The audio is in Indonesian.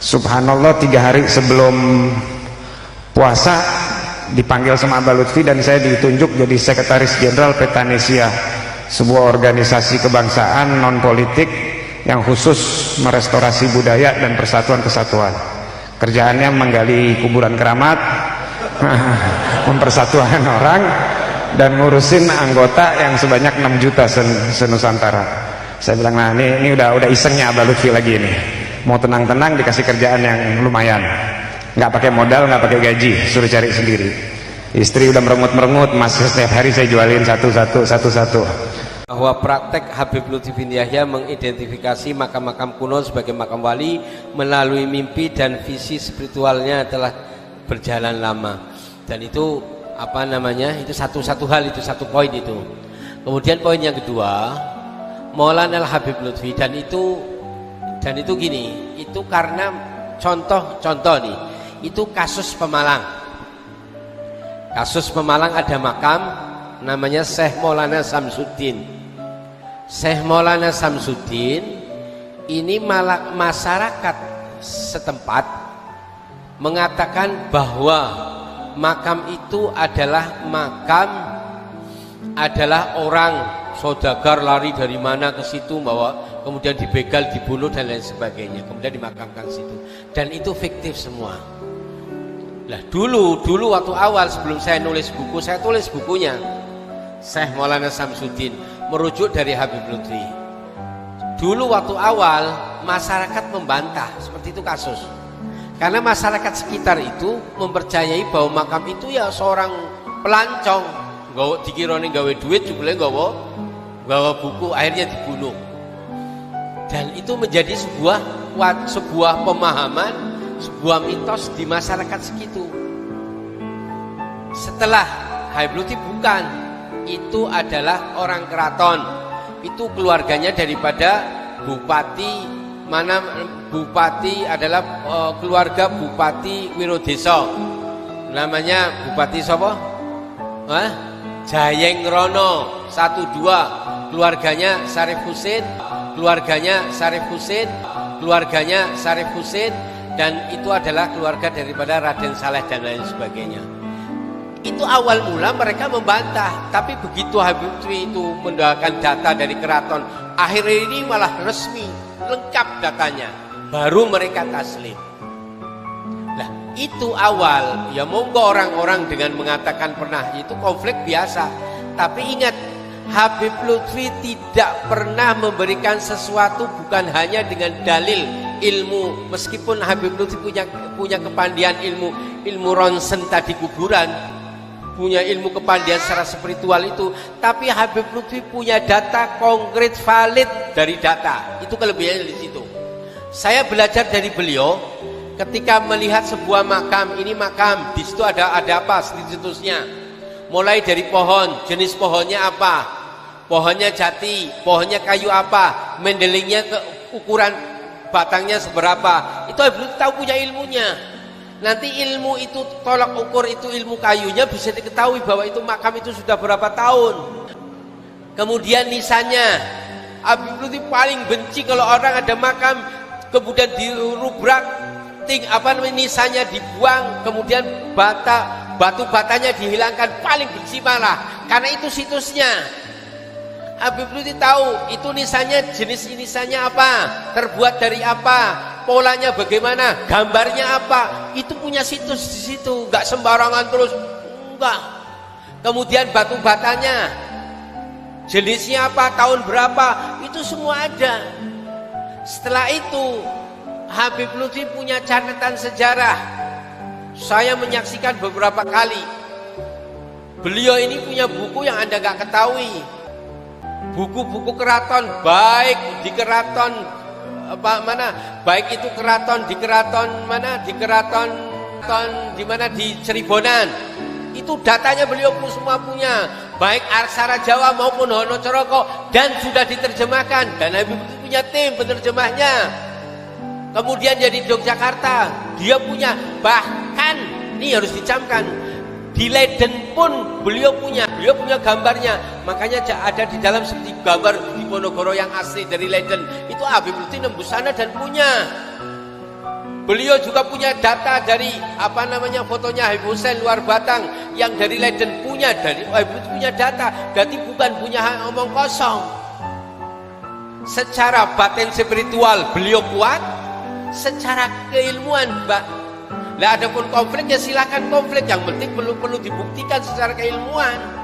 Subhanallah, 3 hari sebelum puasa dipanggil sama Abah Lutfi dan saya ditunjuk jadi sekretaris jenderal Petanesia, sebuah organisasi kebangsaan non politik yang khusus merestorasi budaya dan persatuan kesatuan. Kerjaannya menggali kuburan keramat, mempersatukan orang dan ngurusin anggota yang sebanyak 6 juta se-Nusantara. Saya bilang, nah ini udah isengnya Abah Lutfi lagi ini. Mau tenang-tenang dikasih kerjaan yang lumayan, nggak pakai modal, nggak pakai gaji, suruh cari sendiri. Istri udah merengut-merengut, mas setiap hari saya jualin satu-satu. Bahwa praktek Habib Lutfi bin Yahya mengidentifikasi makam-makam kuno sebagai makam wali melalui mimpi dan visi spiritualnya telah berjalan lama, dan itu apa namanya, itu satu hal, itu satu poin itu. Kemudian poin yang kedua, Maulana Al Habib Lutfi, dan itu gini, itu karena contoh nih, itu kasus Pemalang ada makam namanya Syekh Maulana Samsuddin. Syekh Maulana Samsuddin ini masyarakat setempat mengatakan bahwa makam itu adalah orang saudagar lari dari mana ke situ, bahwa kemudian dibegal, dibunuh dan lain sebagainya, kemudian dimakamkan situ, dan itu fiktif semua. Lah dulu waktu awal sebelum saya nulis buku, saya tulis bukunya Syekh Maulana Samsuddin merujuk dari Habib Lutfi. Dulu waktu awal masyarakat membantah seperti itu kasus, karena masyarakat sekitar itu mempercayai bahwa makam itu ya seorang pelancong, dikirone gawe duit juga gawe buku, akhirnya dibunuh. Dan itu menjadi sebuah pemahaman, sebuah mitos di masyarakat segitu. Setelah Habib Lutfi bukan, itu adalah orang keraton, itu keluarganya daripada Bupati adalah keluarga Bupati Wirodeso, namanya Bupati siapa? Jayengrono 1-2, keluarganya Syarif Husin, dan itu adalah keluarga daripada Raden Saleh dan lain sebagainya. Itu awal mula mereka membantah, tapi begitu Habib Lutfi itu mendapatkan data dari keraton, akhir ini malah resmi, lengkap datanya, baru mereka taslim. Nah itu awal, ya monggo orang-orang dengan mengatakan pernah, itu konflik biasa. Tapi ingat, Habib Lutfi tidak pernah memberikan sesuatu bukan hanya dengan dalil ilmu. Meskipun Habib Lutfi punya kepandian ilmu ronsen tadi kuburan, punya ilmu kepandian secara spiritual itu, tapi Habib Lutfi punya data konkret valid dari data. Itu kelebihannya di situ. Saya belajar dari beliau ketika melihat sebuah makam, ini makam, di situ ada apa situsnya. Mulai dari pohon, jenis pohonnya apa, pohonnya jati, pohonnya kayu apa, mendelingnya ke ukuran batangnya seberapa, itu Habib Lutfi tahu, punya ilmunya. Nanti ilmu itu tolak ukur itu ilmu kayunya bisa diketahui bahwa itu makam itu sudah berapa tahun. Kemudian nisannya, Habib Lutfi paling benci kalau orang ada makam kemudian dirubrak, nisannya dibuang, kemudian batu batanya dihilangkan, paling benci malah, karena itu situsnya. Habib Lutfi tahu itu jenis nisannya apa, terbuat dari apa, polanya bagaimana, gambarnya apa, itu punya situs di situ, nggak sembarangan terus, enggak. Kemudian batu batanya, jenisnya apa, tahun berapa, itu semua ada. Setelah itu Habib Lutfi punya catatan sejarah. Saya menyaksikan beberapa kali. Beliau ini punya buku yang Anda nggak ketahui. Buku-buku keraton, baik di keraton baik itu keraton di Cirebon. Itu datanya beliau semua punya, baik aksara Jawa maupun Honocoroko, dan sudah diterjemahkan, dan Habib Lutfi punya tim penerjemahnya. Kemudian jadi Yogyakarta, dia punya, bahkan ini harus dicamkan, di Leiden pun beliau punya gambarnya. Makanya ada di dalam seperti gambar Diponegoro yang asli dari Leiden, itu Habib Lutfi nembus sana dan punya. Beliau juga punya data dari apa namanya fotonya Habib Hussein luar Batang yang dari Leiden punya, dari Habib punya data, berarti bukan punya omong kosong. Secara batin spiritual beliau kuat, secara keilmuan Mbak. Lah adapun konflik ya silakan konflik, yang penting perlu dibuktikan secara keilmuan.